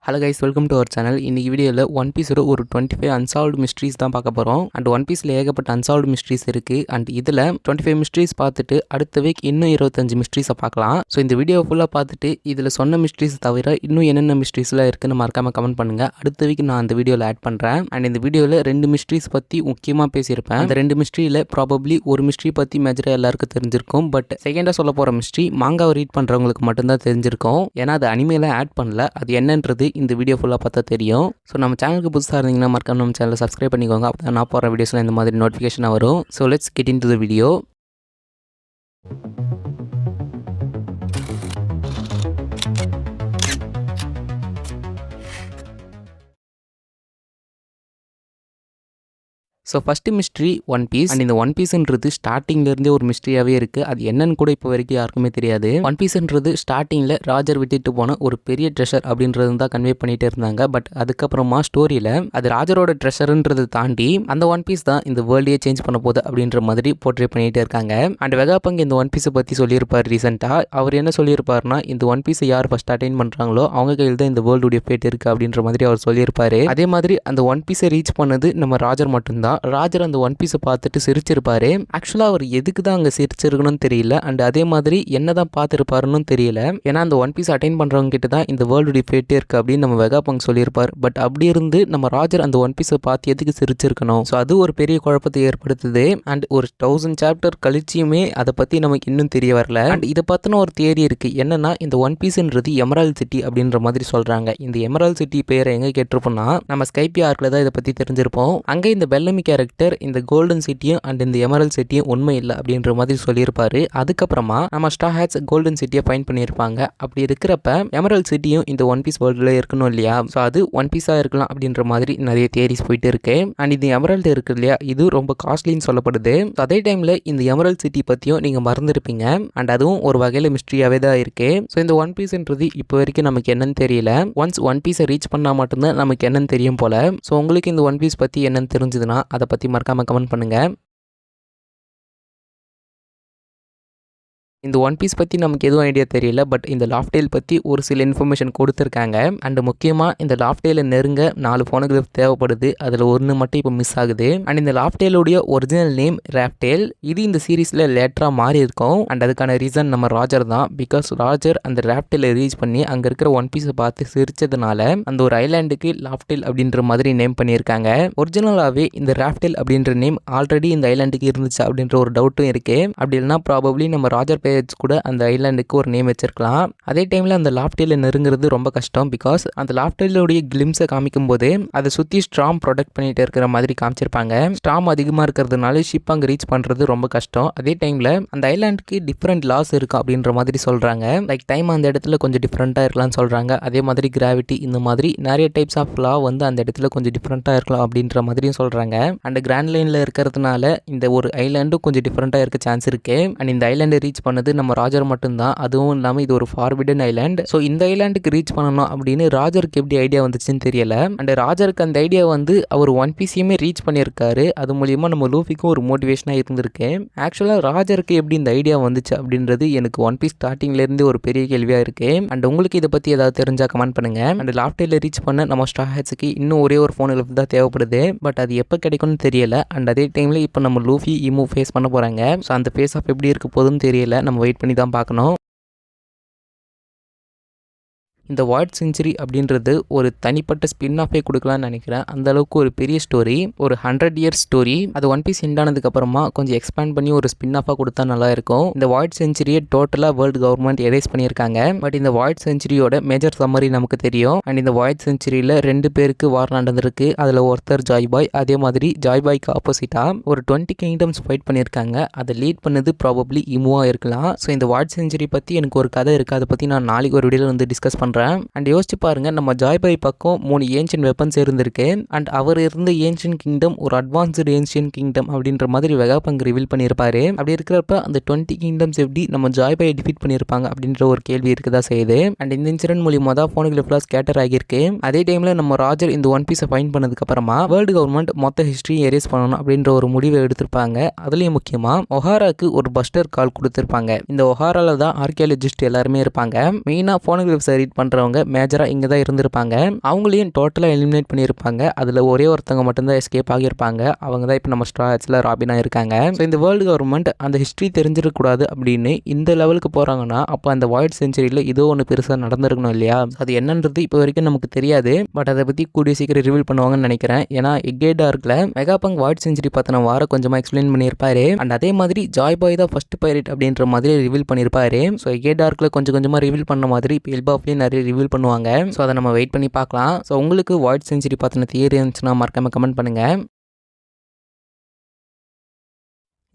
Hello guys, welcome to our channel. இன்னைக்கு வீடியோவில் one பீஸோட ஒரு 25 அன்சால்வ்டு மிஸ்ட்ரீஸ் தான் பார்க்க போகிறோம். அண்ட் ஒன் பீஸில் ஏகப்பட்ட அன்சால்வ்டு மிஸ்ட்ரீஸ் இருக்குது. அண்ட் இதில் 25 மிஸ்ட்ரீஸ் பார்த்துட்டு அடுத்த வீக் இன்னும் 25 மிஸ்ட்ரீஸை பார்க்கலாம். ஸோ இந்த வீடியோ ஃபுல்லாக பார்த்துட்டு இதில் சொன்ன மிஸ்ட்ரீஸ் தவிர இன்னும் என்னென்ன மிஸ்ட்ரீஸ்லாம் இருக்குன்னு மறக்காமல் கமெண்ட் பண்ணுங்கள். அடுத்த வீக் நான் அந்த வீடியோவில் ஆட் பண்ணுறேன். அண்ட் இந்த வீடியோவில் 2 மிஸ்ட்ரீஸ் பற்றி முக்கியமாக பேசியிருப்பேன். அந்த 2 மிஸ்ட்ரியில் ப்ராபப்ளி ஒரு மிஸ்ட்ரி பற்றி மேஜராக எல்லாருக்கும் தெரிஞ்சிருக்கும். பட் செகண்டாக சொல்ல போகிற மிஸ்ட்ரி மாங்காவை ரீட் பண்ணுறவங்களுக்கு மட்டும்தான் தெரிஞ்சிருக்கும். ஏன்னா அது அனிமேல ஆட் பண்ணல. அது என்னன்றது இந்த வீடியோ ஃபுல்லாக பார்த்தா தெரியும். ஸோ நம்ம சேனலுக்கு புதுசாக இருந்தீங்கன்னா மறக்காம நம்ம சேனலை சப்ஸ்கிரைப் பண்ணிக்கோங்க. அப்போ நான் போகிற வீடியோஸில் இந்த மாதிரி நோட்டிஃபிகேஷன் வரும். So let's get into the video. So first mystery One Piece. And இந்த ஒன் பீஸ்ன்றது ஸ்டார்டிங்லேருந்தே ஒரு மிஸ்ட்ரியாகவே இருக்குது. அது என்னன்னு கூட இப்போ வரைக்கும் யாருக்குமே தெரியாது. ஒன் பீஸ்ன்றது ஸ்டார்டிங்கில் ராஜர் விட்டுட்டு போன ஒரு பெரிய ட்ரெஷர் அப்படின்றது தான் கன்வே பண்ணிகிட்டே இருந்தாங்க. பட் அதுக்கப்புறமா ஸ்டோரியில் அது ராஜரோட ட்ரெஷர்ன்றதை தாண்டி அந்த ஒன் பீஸ் தான் இந்த வேர்ல்டையே சேஞ்ச் பண்ண போகுது அப்படின்ற மாதிரி போர்ட்ரே பண்ணிகிட்டே இருக்காங்க. அண்ட் வெகாபங் இந்த ஒன் பீஸை பற்றி சொல்லியிருப்பார் ரீசெண்டாக. அவர் என்ன சொல்லியிருப்பாருன்னா, இந்த ஒன் பீஸை யார் ஃபஸ்ட் அட்டைன் பண்ணுறாங்களோ அவங்க கையில் தான் இந்த வேர்ல்டுடைய ஃபேட் இருக்குது அப்படின்ற மாதிரி அவர் சொல்லியிருப்பாரு. அதே மாதிரி அந்த ஒன் பீஸை ரீச் பண்ணது நம்ம ராஜர் மட்டும்தான். ராஜர் அந்த ஒன் பீஸை பார்த்துட்டு சிரிச்சிருப்பாரு. ஆக்சுவலாக அவர் எதுக்கு தான் அங்கே சிரிச்சிருக்கணும்னு தெரியல. அண்ட் அதே மாதிரி என்ன தான் பார்த்துருப்பாருன்னு தெரியல. ஏன்னா அந்த ஒன் பீஸ் அட்டைன் பண்ணுறவங்க கிட்ட தான் இந்த வேர்ல்டுடைய ஃபேட்டே இருக்குது அப்படின்னு நம்ம வெகாபங் சொல்லியிருப்பார். பட் அப்படி இருந்து நம்ம ராஜர் அந்த ஒன் பீஸை பார்த்து எதுக்கு சிரிச்சிருக்கணும்? ஸோ அது ஒரு பெரிய குழப்பத்தை ஏற்படுத்துது. அண்ட் ஒரு 1000 சாப்டர் கழிச்சியுமே அதை பற்றி நமக்கு இன்னும் தெரிய வரல. அண்ட் இதை பற்றின ஒரு தியரி இருக்குது. என்னன்னா, இந்த ஒன் பீஸ்ன்றது எமரால்ட் சிட்டி அப்படின்ற மாதிரி சொல்கிறாங்க. இந்த எமரால்ட் சிட்டி பேரை எங்கே கேட்டிருப்போம்னா, நம்ம ஸ்கைபி ஆர்க்கில் தான் இதை பற்றி தெரிஞ்சிருப்போம். அங்கே இந்த பெல்லமி கேரக்டர் இந்த கோல்டன் சிட்டியும் அண்ட் இந்த எமரால்ட் சிட்டியும் உண்மை இல்லை அப்படின்ற மாதிரி சொல்லியிருப்பாரு. அதுக்கப்புறமா நம்ம ஸ்ட்ரா ஹேட்ஸ் கோல்டன் சிட்டியை ஃபைண்ட் பண்ணியிருப்பாங்க. அப்படி இருக்கிறப்ப எமரால்ட் சிட்டியும் இந்த ஒன் பீஸ் வேர்ல்டில் இருக்கணும் இல்லையா? ஸோ அது ஒன் பீஸாக இருக்கலாம் அப்படின்ற மாதிரி நிறைய தியரிஸ் போயிட்டு இருக்கு. அண்ட் இந்த எமரால்டு இருக்கு இல்லையா, இது ரொம்ப காஸ்ட்லின்னு சொல்லப்படுது. அதே டைமில் இந்த எமரால்ட் சிட்டி பற்றியும் நீங்கள் மறந்துருப்பீங்க. அண்ட் அதுவும் ஒரு வகையில் மிஸ்ட்ரியாகவே தான் இருக்கு. ஸோ இந்த ஒன் பீஸ்ன்றது இப்போ வரைக்கும் நமக்கு என்னன்னு தெரியல. ஒன்ஸ் ஒன் பீஸை ரீச் பண்ணால் மட்டும்தான் நமக்கு என்னன்னு தெரியும் போல. ஸோ உங்களுக்கு இந்த ஒன் பீஸ் பற்றி என்னன்னு தெரிஞ்சதுன்னா அதை பற்றி மறக்காம கமெண்ட் பண்ணுங்க. இந்த ஒன் பீஸ் பற்றி நமக்கு எதுவும் ஐடியா தெரியல. பட் இந்த லாஃப்டேல் பற்றி ஒரு சில இன்ஃபர்மேஷன் கொடுத்துருக்காங்க. அண்ட் முக்கியமாக இந்த லாஃப்டேலை நெருங்க 4 ஃபோனோகிராஃப் தேவைப்படுது. அதில் ஒன்று மட்டும் இப்போ மிஸ் ஆகுது. அண்ட் இந்த லாஃப்டேலுடைய ஒரிஜினல் நேம் ராப்டேல். இது இந்த சீரீஸில் லேட்டராக மாறி இருக்கும். அண்ட் அதுக்கான ரீசன் நம்ம ராஜர் தான். பிகாஸ் ராஜர் அந்த ராப்டேலை ரீச் பண்ணி அங்கே இருக்கிற ஒன் பீஸை பார்த்து சிரிச்சதுனால அந்த ஒரு ஐலாண்டுக்கு லாஃப்டேல் அப்படின்ற மாதிரி நேம் பண்ணியிருக்காங்க. ஒரிஜினலாகவே இந்த ராப்டேல் அப்படின்ற நேம் ஆல்ரெடி இந்த ஐலாண்டுக்கு இருந்துச்சு அப்படின்ற ஒரு டவுட்டும் இருக்கு. அப்படி இல்லைனா ப்ராபப்ளி நம்ம ராஜர் கூட அந்த ஐலாண்டுக்கு ஒரு நேம் வச்சிருக்கலாம். அதே டைம்ல அந்த லாஃப்டேல நெருங்குறது ரொம்ப கஷ்டம். பிகாஸ் அந்த லாஃப்டேலுடைய கிளிம்ஸை காமிக்கும் போது அதை சுற்றி ஸ்ட்ராம் ப்ரொடெக்ட் பண்ணிட்டு இருக்கிற மாதிரி காமிச்சிருப்பாங்க. ஸ்ட்ராம் அதிகமாக இருக்கிறதுனால ஷிப் அங்கே ரீச் பண்ணுறது ரொம்ப கஷ்டம். அதே டைம்ல அந்த ஐலாண்டுக்கு டிஃப்ரெண்ட் லாஸ் இருக்கும் அப்படின்ற மாதிரி சொல்றாங்க. லைக் டைம் அந்த இடத்துல கொஞ்சம் டிஃப்ரெண்ட்டாக இருக்கலாம்னு சொல்றாங்க. அதே மாதிரி கிராவிட்டி, இந்த மாதிரி நிறைய டைப்ஸ் ஆஃப் லா வந்து அந்த இடத்துல கொஞ்சம் டிஃப்ரெண்ட்டாக இருக்கலாம் அப்படின்ற மாதிரியும் சொல்றாங்க. அண்ட் கிராண்ட் லைன்ல இருக்கிறதுனால இந்த ஒரு ஐலாண்டும் கொஞ்சம் டிஃப்ரெண்ட்டாக இருக்க சான்ஸ் இருக்கு. அண்ட் இந்த ஐலாண்டை ரீச் பண்ணது நம்ம ராஜர் மட்டும்தான். அதுவும் இல்லாமல் இது ஒரு ஃபார்பிடன் ஐலாண்ட். ஸோ இந்த ஐலாண்டுக்கு ரீச் பண்ணணும் அப்படின்னு ராஜருக்கு எப்படி ஐடியா வந்துச்சுன்னு தெரியல. அண்ட் ராஜருக்கு அந்த ஐடியா வந்து அவர் ஒன் பீஸையுமே ரீச் பண்ணியிருக்காரு. அது மூலியமாக நம்ம லூஃபிக்கும் ஒரு மோட்டிவேஷனாக இருந்திருக்கு. ஆக்சுவலாக ராஜருக்கு எப்படி இந்த ஐடியா வந்துச்சு அப்படின்றது எனக்கு ஒன் பீஸ் ஸ்டார்டிங்லேருந்து ஒரு பெரிய கேள்வியாக இருக்கு. அண்ட் உங்களுக்கு இதை பற்றி ஏதாவது தெரிஞ்சால் கமெண்ட் பண்ணுங்க. அண்ட் லாஃப்டேல ரீச் பண்ண நம்ம ஸ்ட்ரா ஹேட்ஸுக்கு இன்னும் ஒரே ஒரு ஃபோன் தான் தேவைப்படுது. பட் அது எப்போ கிடைக்கும்னு தெரியல. அண்ட் அதே டைமில் இப்போ நம்ம லூஃபி இமூ ஃபேஸ் பண்ண போகிறாங்க. ஸோ அந்த ஃபேஸ் ஆஃப் எப்படி இருக்க போதுன்னு தெரியல. நம்ம வெயிட் பண்ணி தான் பார்க்கணும். இந்த வாய்ட் செஞ்சுரி அப்படின்றது ஒரு தனிப்பட்ட ஸ்பின் ஆஃபே கொடுக்கலான்னு நினைக்கிறேன். அந்த அளவுக்கு ஒரு பெரிய ஸ்டோரி, ஒரு 100 இயர்ஸ் ஸ்டோரி. அது ஒன் பீஸ் எண்ட் ஆனதுக்கு அப்புறமா கொஞ்சம் எக்ஸ்பேண்ட் பண்ணி ஒரு ஸ்பின் ஆஃபாக கொடுத்தா நல்லா இருக்கும். இந்த வாய்ட் செஞ்சுரியை டோட்டலாக வேர்ல்டு கவர்மெண்ட் எரேஸ் பண்ணியிருக்காங்க. பட் இந்த வாய்ட் செஞ்சுரியோட மேஜர் சம்மரி நமக்கு தெரியும். அண்ட் இந்த வாய்ட் செஞ்சுரியில் 2 பேருக்கு வார் நடந்திருக்கு. அதில் ஒருத்தர் ஜாய் பாய். அதே மாதிரி ஜாய் பாய்க்கு ஆப்போசிட்டாக ஒரு 20 கிங்டம்ஸ் ஃபைட் பண்ணியிருக்காங்க. அதை லீட் பண்ணது ப்ராபப்ளி இமுவாக இருக்கலாம். ஸோ இந்த வாய்ட் செஞ்சுரி பற்றி எனக்கு ஒரு கதை இருக்குது. அதை பற்றி நான் நாளைக்கு ஒரு வீடியோவில் வந்து டிஸ்கஸ் பண்ணுறேன். அண்ட் யோசிச்சு பாருங்க, நம்ம ஜாய் பாய் பக்கம் 3 ஏன்ஷியன்ட் வெப்பன்ஸ் இருந்திருக்கு. அண்ட் அவர் இருந்த ஏன்ஷியன்ட் கிங்டம் ஒரு அட்வான்ஸ்டு ஏன்ஷியன்ட் கிங்டம் அப்படின்ற மாதிரி வெகாபங் ரிவீல் பண்ணியிருப்பாரு. அப்படி இருக்கிறப்ப அந்த 20 கிங்டம்ஸ் எப்படி நம்ம ஜாய் பாயை டிஃபீட் பண்ணியிருப்பாங்க அப்படின்ற ஒரு கேள்வி இருக்குதா செய்யுது. அண்ட் இந்த இன்சிடென்ட் மூலியமாக தான் ஃபோனோகிராஃப்லாம் ஸ்கேட்டர் ஆகியிருக்கு. அதே டைம்ல நம்ம ராஜர் இந்த ஒன் பீஸை ஃபைண்ட் பண்ணதுக்கு அப்புறமா வேர்ல்டு கவர்மெண்ட் மொத்த ஹிஸ்டரி எரேஸ் பண்ணணும் அப்படின்ற ஒரு முடிவை எடுத்திருப்பாங்க. அதுலயும் முக்கியமா ஒஹாராக்கு ஒரு பஸ்டர் கால் கொடுத்திருப்பாங்க. இந்த ஒஹாரால தான் ஆர்கியாலஜிஸ்ட் எல்லாருமே இருப்பாங்க. மெயினா ஃபோனோகிராஃப்ஸை ரீட் பண்ணுறவங்க மேஜராக இங்கே தான் இருந்திருப்பாங்க. அவங்களையும் டோட்டலாக எலிமினேட் பண்ணியிருப்பாங்க. அதில் ஒரே ஒருத்தவங்க மட்டும்தான் எஸ்கேப் ஆகியிருப்பாங்க. அவங்க தான் இப்போ நம்ம ஸ்ட்ரா வாட்சில் ராபினாக இருக்காங்க. ஸோ இந்த வேர்ல்டு கவர்மெண்ட் அந்த ஹிஸ்ட்ரி தெரிஞ்சிடக்கூடாது அப்படின்னு இந்த லெவலுக்கு போகிறாங்கன்னா அப்போ அந்த வாய்ட் செஞ்சுரியில் ஏதோ ஒன்று பெருசாக நடந்திருக்கணும் இல்லையா? அது என்னன்றது இப்போ வரைக்கும் நமக்கு தெரியாது. பட் அதை பற்றி கூடிய சீக்கிரம் ரிவீல் பண்ணுவாங்கன்னு நினைக்கிறேன். ஏன்னா எக்கே டார்க்கில் மெகாபங்க் வாய்ட் செஞ்சுரி பற்றின கொஞ்சமாக எக்ஸ்பிளைன் பண்ணியிருப்பாரு. அண்ட் அதே மாதிரி ஜாய் பாய் தான் ஃபர்ஸ்ட் பைரட் அப்படின்ற மாதிரி ரிவீல் பண்ணியிருப்பாரு. ஸோ எக்கே டார்க்கில் கொஞ்சம் கொஞ்சமாக ரிவீல் பண்ண மாதிரி இப்போ எல்பாஃப்லேயும் நிறைய ரிவீல் பண்ணுவாங்க. ஸோ அதை நம்ம வெயிட் பண்ணி பார்க்கலாம். ஸோ உங்களுக்கு வாய்ட் செஞ்சுரி பற்றின தியரி இருந்துச்சுன்னா மறக்காம கமெண்ட் பண்ணுங்கள்.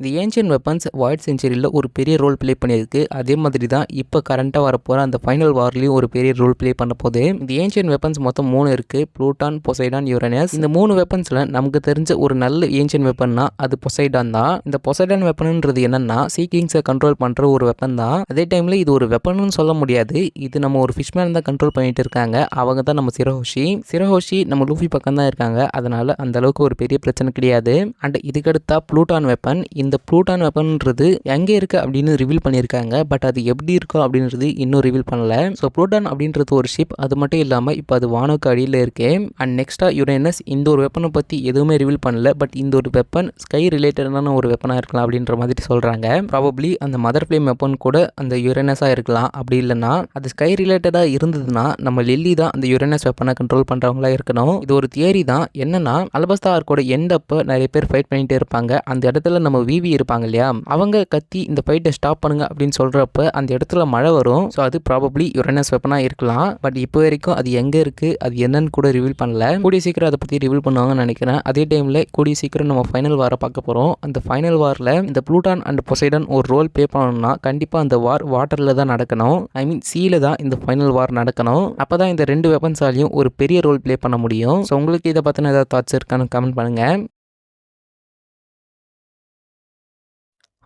இந்த ஏன்ஷியன் வெப்பன்ஸ் வாய்ட் செஞ்சுரியில் ஒரு பெரிய ரோல் ப்ளே பண்ணியிருக்கு. அதே மாதிரி தான் இப்போ கரண்ட்டாக வரப்போகிற அந்த ஃபைனல் வார்லேயும் ஒரு பெரிய ரோல் ப்ளே பண்ண போகுது. இந்த ஏன்ஷியன் வெப்பன்ஸ் மொத்தம் 3 இருக்குது. ப்ளூட்டான், பொசைடான், யுரேனஸ். இந்த 3 வெப்பன்ஸில் நமக்கு தெரிஞ்ச ஒரு நல்ல ஏன்ஷியன் வெப்பன்னா அது பொசைடான் தான். இந்த பொசைடான் வெப்பன்ன்றது என்னன்னா சீக்கிங்ஸை கண்ட்ரோல் பண்ணுற ஒரு வெப்பன் தான். அதே டைமில் இது ஒரு வெப்பன்னு சொல்ல முடியாது. இது நம்ம ஒரு ஃபிஷ்மேன் தான் கண்ட்ரோல் பண்ணிட்டு இருக்காங்க. அவங்க தான் நம்ம சிரஹோஷி நம்ம லூஃபி பக்கம் தான் இருக்காங்க. அதனால அந்த அளவுக்கு ஒரு பெரிய பிரச்சனை கிடையாது. அண்ட் இதுக்கடுத்தா ப்ளூட்டான் வெப்பன். இந்த ப்ளூட்டான் வெப்பன்ன்றது எங்கே இருக்குது அப்படின்னு ரிவீல் பண்ணியிருக்காங்க. பட் அது எப்படி இருக்கும் அப்படின்றது இன்னும் ரிவீல் பண்ணல. ஸோ ப்ளூட்டான் அப்படின்றது ஒரு ஷிப். அது மட்டும் இல்லாமல் இப்போ அது வானுக்கு அடியில் இருக்கு. அண்ட் நெக்ஸ்ட்டாக யுரேனஸ் இந்த ஒரு வெப்பனை பற்றி எதுவுமே ரிவீல் பண்ணல. பட் இந்த ஒரு வெப்பன் ஸ்கை ரிலேட்டடான ஒரு வெப்பனாக இருக்கலாம் அப்படின்ற மாதிரி சொல்கிறாங்க. ப்ராபப்ளி அந்த மதர் ஃப்ளேம் வெப்பன் கூட அந்த யுரேனஸாக இருக்கலாம். அப்படி இல்லைன்னா அது ஸ்கை ரிலேட்டடாக இருந்ததுன்னா நம்ம லில்லி தான் அந்த யுரேனஸ் வெப்பனை கண்ட்ரோல் பண்ணுறவங்களா இருக்கணும். இது ஒரு தியரி தான். என்னன்னா அல்பஸ்டா ஆர்க்கோட எண்ட் அப்போ நிறைய பேர் ஃபைட் பண்ணிட்டே இருப்பாங்க. அந்த இடத்துல நம்ம விவி இருப்பாங்க இல்லையா, அவங்க கத்தி இந்த ஃபைட்டை ஸ்டாப் பண்ணுங்க அப்படின்னு சொல்றப்ப அந்த இடத்துல மழை வரும். ஸோ அது ப்ராபப்ளி யுரேனஸ் வெப்பனா இருக்கலாம். பட் இப்போ வரைக்கும் அது எங்க இருக்கு, அது என்னன்னு கூட ரிவீல் பண்ணல. கூடிய சீக்கிரம் அதை பத்தி ரிவீல் பண்ணுவாங்கன்னு நினைக்கிறேன். அதே டைம்ல கூடிய சீக்கிரம் நம்ம ஃபைனல் வார பார்க்க போறோம். அந்த ஃபைனல் வாரில் இந்த ப்ளூட்டான் அண்ட் பொசைடன் ஒரு ரோல் ப்ளே பண்ணணும்னா கண்டிப்பா அந்த வார் வாட்டர்ல தான் நடக்கணும். ஐ மீன் சீல தான் இந்த ஃபைனல் வார் நடக்கணும். அப்பதான் இந்த 2 வெப்பன்ஸாலையும் ஒரு பெரிய ரோல் ப்ளே பண்ண முடியும். ஸோ உங்களுக்கு இதை பத்தின ஏதாவது தாட்ஸ் இருக்கான்னு கமெண்ட் பண்ணுங்க.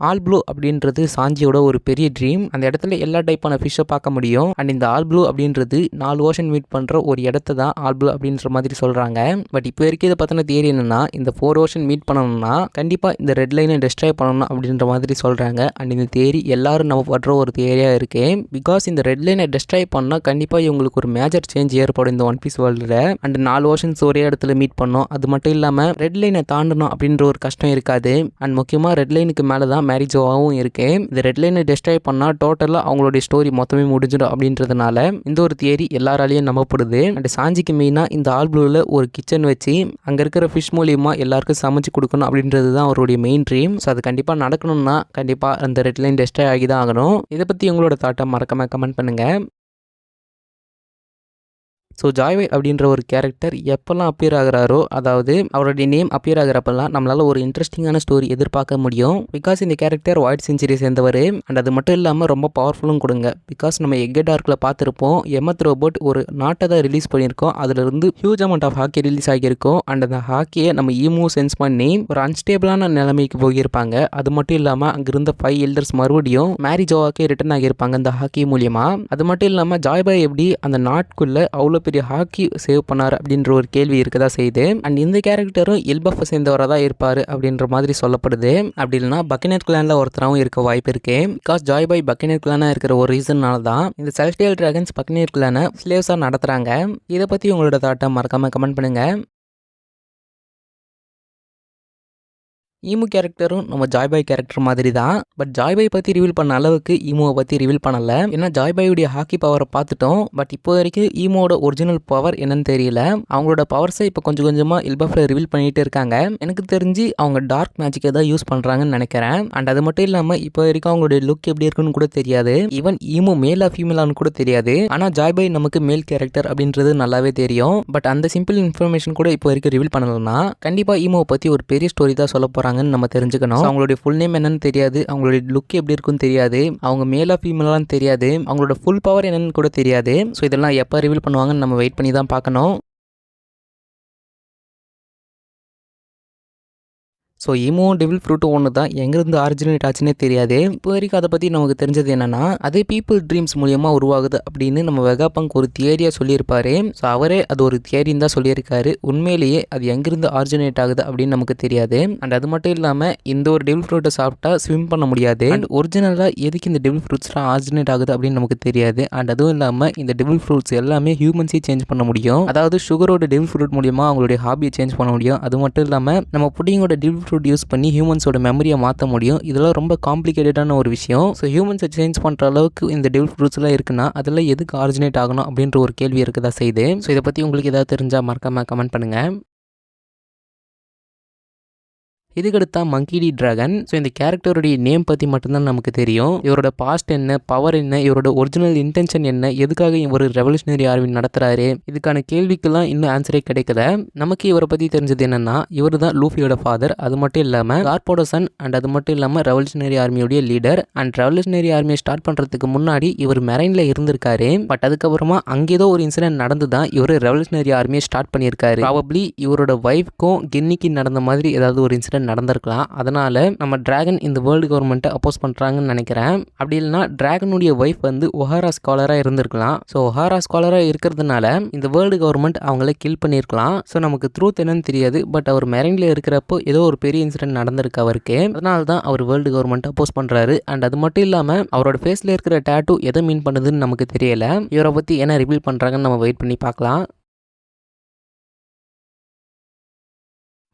ஆல் ப்ளூ அப்படின்றது சாஞ்சியோட ஒரு பெரிய ட்ரீம். அந்த இடத்துல எல்லா டைப்பான ஃபிஷ்ஷை பார்க்க முடியும். அண்ட் இந்த ஆல் ப்ளூ அப்படின்றது 4 ஓஷன் மீட் பண்ணுற ஒரு இடத்த தான் ஆல் ப்ளூ அப்படின்ற மாதிரி சொல்கிறாங்க. பட் இப்போ வரைக்கும் இதை பற்றின தியரி என்னன்னா இந்த 4 ஓஷன் மீட் பண்ணணும்னா கண்டிப்பாக இந்த ரெட் லைனை டெஸ்ட்ராய் பண்ணணும் அப்படின்ற மாதிரி சொல்கிறாங்க. அண்ட் இந்த தியரி எல்லாரும் நம்ம படுற ஒரு தியரியாக இருக்கு. பிகாஸ் இந்த ரெட் லைனை டெஸ்ட்ராய் பண்ணால் கண்டிப்பாக இவங்களுக்கு ஒரு மேஜர் சேஞ்ச் ஏற்படும் இந்த ஒன் பீஸ் வேர்ல்டில். அண்ட் 4 ஓஷன்ஸ் ஒரே இடத்துல மீட் பண்ணோம். அது மட்டும் இல்லாமல் ரெட் லைனை தாண்டணும் அப்படின்ற ஒரு கஷ்டம் இருக்காது. அண்ட் முக்கியமாக ரெட் லைனுக்கு மேலே தான் மேரிஜோவாகவும் இருக்கு. இந்த ரெட் லைனை டெஸ்ட்ராய் பண்ணால் டோட்டலாக அவங்களுடைய ஸ்டோரி மொத்தமே முடிஞ்சிடும் அப்படின்றதுனால இந்த ஒரு தியரி எல்லாராலையும் நம்பப்படுது. அண்ட் சாஞ்சிக்கு மெயினாக இந்த ஆல் ப்ளூவில் ஒரு கிச்சன் வச்சு அங்கே இருக்கிற ஃபிஷ் மூலியமாக எல்லாருக்கும் சமைச்சு கொடுக்கணும் அப்படின்றது தான் அவருடைய மெயின் ட்ரீம். ஸோ அது கண்டிப்பாக நடக்கணும்னா கண்டிப்பாக அந்த ரெட் லைன் டெஸ்ட்ராய் ஆகி தான் ஆகணும். இதை பற்றி உங்களோட தாட்டை மறக்காம கமெண்ட் பண்ணுங்கள். ஸோ ஜாய்வை அப்படின்ற ஒரு கேரக்டர் எப்போல்லாம் அப்பியர் ஆகிறாரோ, அதாவது அவருடைய நேம் அப்பியர் ஆகிறப்பெல்லாம் நம்மளால் ஒரு இன்ட்ரெஸ்டிங்கான ஸ்டோரி எதிர்பார்க்க முடியும். பிகாஸ் இந்த கேரக்டர் வாய்ட் செஞ்சுரி சேர்ந்தவர். அண்ட் அது மட்டும் இல்லாமல் ரொம்ப பவர்ஃபுல்லும் கொடுங்க. பிகாஸ் நம்ம எக்கே டார்க்கில் பார்த்துருப்போம், எமத் ரோபோட் ஒரு நாட்டை தான் ரிலீஸ் பண்ணியிருக்கோம். அதிலிருந்து huge amount of hockey release ஆகியிருக்கும். அண்ட் அந்த ஹாக்கியை நம்ம ஈமூ சென்ஸ் பண்ணி ஒரு அன்ஸ்டேபிளான நிலைமைக்கு போயிருப்பாங்க. அது மட்டும் இல்லாமல் அங்கிருந்த 5 எல்டர்ஸ் மறுபடியும் மேரிஜோவாக்கே ரிட்டர்ன் ஆகியிருப்பாங்க இந்த ஹாக்கி மூலியமா. அது மட்டும் இல்லாமல் ஜாய்பாய் எப்படி அந்த நாட்டுக்குள்ள அவ்வளோ பெரிய ஹாக்கி சேவ் பண்ணார் அப்படின்ற ஒரு கேள்வி இருக்கதா செய்யுது. அண்ட் இந்த கேரக்டரும் எல்பஃப் சேர்ந்தவராக தான் இருப்பார் அப்படின்ற மாதிரி சொல்லப்படுது. அப்படி இல்லைனா பக்கினட் கிளானில் ஒருத்தராகவும் இருக்க வாய்ப்பு இருக்கு. பிகாஸ் ஜாய்பாய் பக்கினட் கிளானாக இருக்கிற ஒரு ரீசன்னால தான் இந்த செலஸ்டியல் டிராகன்ஸ் பக்கினட் கிளானை ஸ்லேவ்ஸாக நடத்துகிறாங்க. இதை பற்றி உங்களோட தாட்டை மறக்காமல் கமெண்ட் பண்ணுங்கள். ஈமு கேரக்டரும் நம்ம ஜாய்பாய் கேரக்டர் மாதிரி தான். பட் ஜாய்பாய் பற்றி ரிவீல் பண்ண அளவுக்கு ஈமோவை பற்றி ரிவீல் பண்ணலை. ஏன்னா ஜாய்பாயுடைய ஹாக்கி பவரை பார்த்துட்டோம். பட் இப்போ வரைக்கும் ஈமோட ஒரிஜினல் பவர் என்னன்னு தெரியல. அவங்களோட பவர்ஸை இப்போ கொஞ்சம் கொஞ்சமாக எல்பஃபில் ரிவீல் பண்ணிகிட்டே இருக்காங்க. எனக்கு தெரிஞ்சு அவங்க டார்க் மேஜிக்கை தான் யூஸ் பண்ணுறாங்கன்னு நினைக்கிறேன். அண்ட் அது மட்டும் இல்லாமல் இப்போ வரைக்கும் அவங்களுடைய லுக் எப்படி இருக்குன்னு கூட தெரியாது. ஈவன் ஈமோ மேலா ஃபீமேலான்னு கூட தெரியாது. ஆனால் ஜாய்பாய் நமக்கு மேல் கேரக்டர் அப்படின்றது நல்லாவே தெரியும். பட் அந்த சிம்பிள் இன்ஃபர்மேஷன் கூட இப்போ வரைக்கும் ரிவீல் பண்ணலன்னா கண்டிப்பாக ஈமோவை பற்றி ஒரு பெரிய ஸ்டோரி தான் சொல்ல போகிறாங்க நம்ம தெரிஞ்சுக்கணும். அவங்களுடைய ஃபுல் நேம் என்னன்னு தெரியாது, அவங்களுடைய லுக் எப்படி இருக்குன்னு தெரியாது, அவங்க மேலா ஃபீமேலான்னு தெரியாது, அவங்களோட ஃபுல் பவர் என்னன்னு கூட தெரியாது. ஸோ இதெல்லாம் எப்போ ரிவீல் பண்ணுவாங்கன்னு நம்ம வெயிட் பண்ணி தான் பார்க்கணும். ஸோ ஈமோவும் டெவில் ஃப்ரூட்டும் ஒன்று தான், எங்கேருந்து ஆரிஜினேட் ஆச்சுன்னே தெரியாது. இப்போ வரைக்கும் அதை பற்றி நமக்கு தெரிஞ்சது என்னன்னா, அதே பீப்புள் ட்ரீம்ஸ் மூலியமாக உருவாகுது அப்படின்னு நம்ம வெகாபங்க் ஒரு தியரியாக சொல்லியிருப்பாரு. ஸோ அவரே அது ஒரு தியரின்னு தான் சொல்லியிருக்காரு. உண்மையிலேயே அது எங்கேருந்து ஆரிஜினேட் ஆகுது அப்படின்னு நமக்கு தெரியாது. அண்ட் அது மட்டும் இல்லாமல் இந்த ஒரு டெவில் ஃப்ரூட்டை சாப்பிட்டா ஸ்விம் பண்ண முடியாது. அண்ட் ஒரிஜினலாக எதுக்கு இந்த டெவில் ஃப்ரூட்ஸ்லாம் ஆரிஜினேட் ஆகுது அப்படின்னு நமக்கு தெரியாது. அண்ட் அதுவும் இல்லாமல் இந்த டெவில் ஃப்ரூட்ஸ் எல்லாமே ஹியூமன்ஸே சேஞ்ச் பண்ண முடியும். அதாவது சுகரோட டெவில் ஃப்ரூட் மூலியமாக அவங்களுடைய ஹாபியை சேஞ்ச் பண்ண முடியும். அது மட்டும் இல்லாமல் நம்ம புட்டிங்கோட டெவில் ஃப்ரூட் யூஸ் பண்ணி ஹியூமன்ஸோட மெமரியை மாற்ற முடியும். இதெல்லாம் ரொம்ப காம்ப்ளிகேட்டடான ஒரு விஷயம். ஸோ ஹியூமன்ஸை சேஞ்ச் பண்ணுற அளவுக்கு இந்த டெவில் ஃப்ரூட்ஸ்லாம் இருக்குன்னா அதில் எதுக்கு ஆரிஜினேட் ஆகணும் அப்படின்ற ஒரு கேள்வி இருக்குதா செய்யுது. ஸோ இதை பற்றி உங்களுக்கு ஏதாவது தெரிஞ்சால் மறக்காமல் கமெண்ட் பண்ணுங்கள். இதுக்கடுத்தா மங்கி டி டிராகன். ஸோ இந்த கேரக்டருடைய நேம் பற்றி மட்டும்தான் நமக்கு தெரியும். இவரோட பாஸ்ட் என்ன, பவர் என்ன, இவரோட ஒரிஜினல் இன்டென்ஷன் என்ன, எதுக்காக ஒரு ரெவல்யூஷனரி ஆர்மி நடத்துறாரு, இதுக்கான கேள்விக்கெல்லாம் இன்னும் ஆன்சரே கிடைக்கல. நமக்கு இவரை பற்றி தெரிஞ்சது என்னன்னா, இவர் தான் லூஃபியோட ஃபாதர். அது மட்டும் இல்லாமல் கார்ப்போட சன். அண்ட் அது மட்டும் இல்லாமல் ரெவல்யூஷனரி ஆர்மியோடைய லீடர். அண்ட் ரெவல்யூஷனரி ஆர்மியை ஸ்டார்ட் பண்ணுறதுக்கு முன்னாடி இவர் மெரைனில் இருந்திருக்காரு. பட் அதுக்கப்புறமா அங்கே ஏதோ ஒரு இன்சிடென்ட் நடந்து தான் இவர் ரெவல்யூஷனரி ஆர்மியை ஸ்டார்ட் பண்ணியிருக்காரு. ப்ராபப்ளி இவரோட ஒய்ஃப்க்கும் கின்னிக்கு நடந்த மாதிரி ஏதாவது ஒரு இன்சிடென்ட் நடந்திருக்கலாம். அதனால நம்ம டிராகன் இந்த வேர்ல்டு கவர்மெண்ட்டை அப்போஸ் பண்ணுறாங்கன்னு நினைக்கிறேன். அப்படி இல்லைனா டிராகனுடைய ஒய்ஃப் வந்து ஒஹாரா ஸ்காலராக இருந்திருக்கலாம். ஸோ ஒஹாரா ஸ்காலராக இருக்கிறதுனால இந்த வேர்ல்டு கவர்மெண்ட் அவங்கள கில் பண்ணியிருக்கலாம். ஸோ நமக்கு ட்ரூத் என்னன்னு தெரியாது. பட் அவர் மெரைனில் இருக்கிறப்போ ஏதோ ஒரு பெரிய இன்சிடென்ட் நடந்திருக்கு அவருக்கு. அதனால தான் அவர் வேர்ல்டு கவர்மெண்ட் அப்போஸ் பண்ணுறாரு. அண்ட் அது மட்டும் இல்லாமல் அவரோட ஃபேஸில் இருக்கிற டேட்டூ எதை மீன் பண்ணுதுன்னு நமக்கு தெரியல. இவரை பற்றி என்ன ரிவீல் பண்ணுறாங்கன்னு நம்ம வெயிட் பண்ணி பார்க்கலாம்.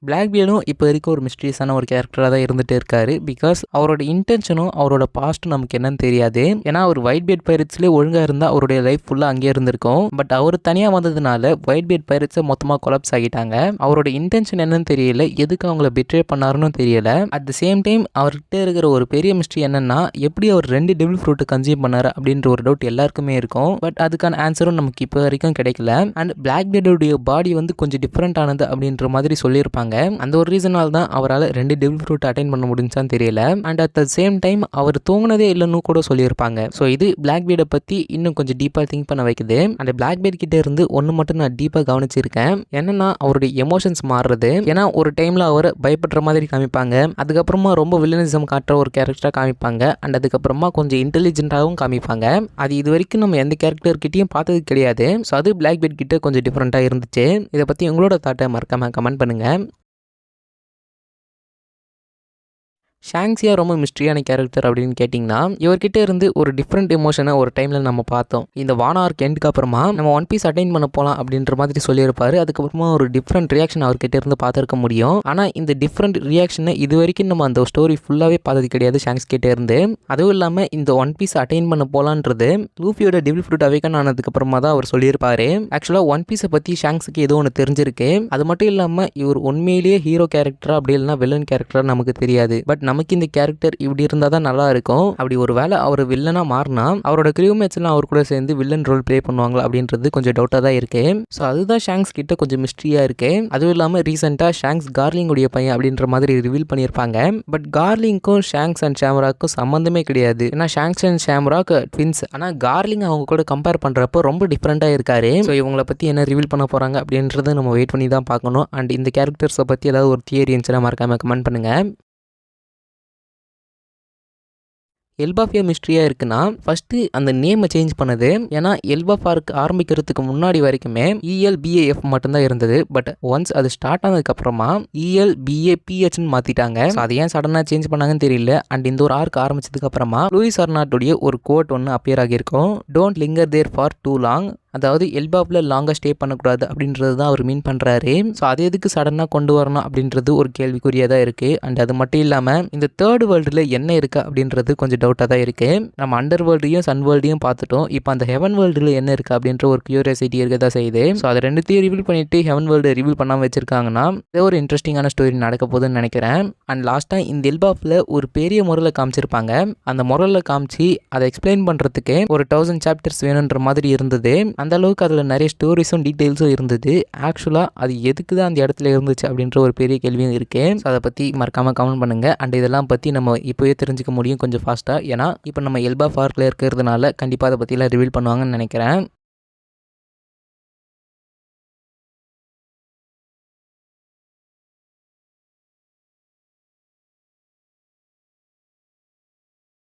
பிளாக்பியர்டும் இப்போ வரைக்கும் ஒரு மிஸ்டீரியஸான ஒரு கேரக்டராக தான் இருந்துகிட்டே இருக்காரு. பிகாஸ் அவரோட இன்டென்ஷனும் அவரோட பாஸ்ட்டும் நமக்கு என்னன்னு தெரியாது. ஏன்னா அவர் ஒயிட் பியர்ட் பைரட்ஸ்லேயே ஒழுங்காக இருந்தால் அவருடைய லைஃப் ஃபுல்லாக அங்கேயே இருந்திருக்கும். பட் அவர் தனியாக வந்ததுனால ஒயிட் பியர்ட் பைரட்ஸை மொத்தமாக கொலாப்ஸ் ஆகிட்டாங்க. அவரோட இன்டென்ஷன் என்னன்னு தெரியல, எதுக்கு அவங்கள பிட்ரே பண்ணாருன்னு தெரியல. அட் த சேம் டைம் அவர்கிட்ட இருக்கிற ஒரு பெரிய மிஸ்ட்ரி என்னன்னா, எப்படி அவர் 2 டெவில் ஃப்ரூட்டை கன்சியூம் பண்ணாரு அப்படின்ற ஒரு டவுட் எல்லாருக்குமே இருக்கும். பட் அதுக்கான ஆன்சரும் நமக்கு இப்போ வரைக்கும் கிடைக்கல. அண்ட் பிளாக்பியர்டுடைய பாடி வந்து கொஞ்சம் டிஃப்ரெண்ட் ஆனது அப்படின்ற மாதிரி சொல்லியிருப்பாங்க. அந்த ஒரு ரீசனால் தான் அவரால் 2 டெவில் ஃப்ரூட் அட்டைன் பண்ண முடிஞ்சான்னு தெரியல. And at the same time அவர் தூங்கினதே இல்லைன்னு கூட சொல்லியிருப்பாங்க. ஸோ இது பிளாக்பியர்டை பற்றி இன்னும் கொஞ்சம் டீப்பாக திங்க் பண்ண வைக்குது. அந்த பிளாக்பியர்ட் கிட்ட இருந்து ஒன்று மட்டும் நான் டீப்பாக கவனிச்சிருக்கேன். என்னன்னா அவருடைய எமோஷன்ஸ் மாறுறது. ஏன்னா ஒரு டைமில் அவர் பயப்படுற மாதிரி காமிப்பாங்க, அதுக்கப்புறமா ரொம்ப வில்லனிசம் காட்டுற ஒரு கேரக்டராக காமிப்பாங்க, அண்ட் அதுக்கப்புறமா கொஞ்சம் இன்டெலிஜென்ட்டாகவும் காமிப்பாங்க. அது இது வரைக்கும் நம்ம எந்த கேரக்டர்கிட்டையும் பார்த்தது கிடையாது. ஸோ அது பிளாக்பியர்ட் கிட்ட கொஞ்சம் டிஃப்ரெண்ட்டாக இருந்துச்சு. இதை பற்றி உங்களோட தாட்டை மறக்காம கமெண்ட் பண்ணுங்கள். ஷாங்ஸியா ரொம்ப மிஸ்ட்ரியான கேரக்டர் அப்படின்னு கேட்டிங்கன்னா, இவர்கிட்ட இருந்து ஒரு டிஃப்ரெண்ட் எமோஷனை ஒரு டைமில் நம்ம பார்த்தோம். இந்த வானா ஆர்க் எண்டுக்கு அப்புறமா நம்ம ஒன் பீஸ் அட்டைன் பண்ண போகலாம் அப்படின்ற மாதிரி சொல்லியிருப்பாரு. அதுக்கப்புறமா ஒரு டிஃப்ரெண்ட் ரியாக்ஷன் அவர்கிட்ட இருந்து பார்த்துருக்க முடியும். ஆனால் இந்த டிஃப்ரெண்ட் ரியாக்ஷனை இது வரைக்கும் நம்ம அந்த ஸ்டோரி ஃபுல்லாகவே பார்த்தது கிடையாது ஷாங்ஸ் கிட்ட இருந்து. அதுவும் இல்லாமல் இந்த ஒன் பீஸ் அட்டைன் பண்ண போகலான்றது லூஃபியோட டெவில் ஃப்ரூட் அவேக்கன் ஆனதுக்கப்புறமா தான் அவர் சொல்லியிருப்பாரு. ஆக்சுவலாக ஒன் பீஸை பற்றி ஷாங்ஸுக்கு ஏதோ ஒன்று தெரிஞ்சிருக்கு. அது மட்டும் இல்லாமல் இவர் உண்மையிலேயே ஹீரோ கேரக்டரா அப்படி இல்லைனா வில்லன் கேரக்டரா நமக்கு தெரியாது. பட் நமக்கு இந்த கேரக்டர் இப்படி இருந்தால் தான் நல்லா இருக்கும். அப்படி ஒரு வேளை அவர் வில்லனா மாறினா அவரோட கிரூமேட்ஸ் எல்லாம் அவர் கூட சேர்ந்து வில்லன் ரோல் ப்ளே பண்ணுவாங்களா அப்படின்றது கொஞ்சம் டவுட்டாக தான் இருக்கு. ஸோ அதுதான் ஷாங்ஸ் கிட்ட கொஞ்சம் மிஸ்ட்ரியாக இருக்கு. அதுவும் இல்லாமல் ரீசெண்டாக ஷாங்ஸ் கார்லிங்குடைய பையன் அப்படின்ற மாதிரி ரிவீல் பண்ணியிருப்பாங்க. பட் கார்லிங்க்கும் ஷாங்ஸ் அண்ட் ஷாம்ராக்கும் சம்மந்தமே கிடையாது. ஏன்னா ஷாங்ஸ் அண்ட் ஷாம்ராக் ட்வின்ஸ். ஆனால் கார்லிங் அவங்க கூட கம்பேர் பண்ணுறப்போ ரொம்ப டிஃப்ரெண்ட்டாக இருக்காரு. ஸோ இவங்களை பற்றி என்ன ரிவீல் பண்ண போகிறாங்க அப்படின்றத நம்ம வெயிட் பண்ணி தான் பார்க்கணும். அண்ட் இந்த கேரக்டர்ஸை பற்றி ஏதாவது ஒரு தியரி இருந்துச்சுன்னா மறக்காம கமெண்ட் பண்ணுங்கள். எல்பாஃபியா மிஸ்ட்ரியாக இருக்குன்னா ஃபஸ்ட்டு அந்த நேமை சேஞ்ச் பண்ணது. ஏன்னா எல்பாஃபார்க் ஆரம்பிக்கிறதுக்கு முன்னாடி வரைக்குமே ELBAF மட்டும்தான் இருந்தது. பட் ஒன்ஸ் அது ஸ்டார்ட் ஆனதுக்கப்புறமா ELBAPHன்னு மாற்றிட்டாங்க. ஸோ அதை ஏன் சடனாக சேஞ்ச் பண்ணாங்கன்னு தெரியல. அண்ட் இந்த ஒரு ஆர்க் ஆரம்பிச்சதுக்கு அப்புறமா லூயிஸ் அர்னாட்டுடைய ஒரு கோட் ஒன்று அப்பியர் ஆகியிருக்கும். Don't linger there for too long. அதாவது எல்பாவில் லாங்காக ஸ்டே பண்ணக்கூடாது அப்படின்றது தான் அவர் மீன் பண்ணுறாரு. ஸோ அது எதுக்கு சடனாக கொண்டு வரணும் அப்படின்றது ஒரு கேள்விக்குறியாக இருக்குது. அண்ட் அது மட்டும் இல்லாமல் இந்த தேர்ட் வேர்ல்டில் என்ன இருக்குது அப்படின்றது கொஞ்சம் டவுட்டாக தான் இருக்குது. நம்ம அண்டர் வேர்ல்டையும் சன் வேர்ல்டையும் பார்த்துட்டோம். இப்போ அந்த ஹெவன் வேர்ல்டில் என்ன இருக்குது அப்படின்ற ஒரு கியூரியாசிட்டி இருக்க தான் செய்யுது. ஸோ அதை ரெண்டுத்தையும் ரிவீல் பண்ணிவிட்டு ஹெவன் வேர்ல்டு ரிவீல் பண்ணாமல் வச்சிருக்காங்கன்னா இதே ஒரு இன்ட்ரெஸ்டிங்கான ஸ்டோரி நடக்க போகுதுன்னு நினைக்கிறேன். அண்ட் லாஸ்ட்டாக இந்த எல்பாஃபில் ஒரு பெரிய முறையில் காமிச்சிருப்பாங்க. அந்த முறையில் காமிச்சு அதை எக்ஸ்பிளைன் பண்ணுறதுக்கு ஒரு 1000 சாப்டர்ஸ் வேணுன்ற மாதிரி இருந்தது. அந்த அளவுக்கு அதில் நிறைய ஸ்டோரிஸும் டீட்டெயில்ஸும் இருந்தது. ஆக்சுவலாக அது எதுக்கு தான் அந்த இடத்துல இருந்துச்சு அப்படின்ற ஒரு பெரிய கேள்வியும் இருக்குது. ஸோ அதை பற்றி மறக்காமல் கமெண்ட் பண்ணுங்கள். அண்ட் இதெல்லாம் பற்றி நம்ம இப்போவே தெரிஞ்சுக்க முடியும் கொஞ்சம் ஃபாஸ்ட்டாக. ஏன்னா இப்போ நம்ம எல்பாஃபார்க்கில் இருக்கிறதுனால கண்டிப்பாக அதை பற்றிலாம் ரிவீல் பண்ணுவாங்கன்னு நினைக்கிறேன்.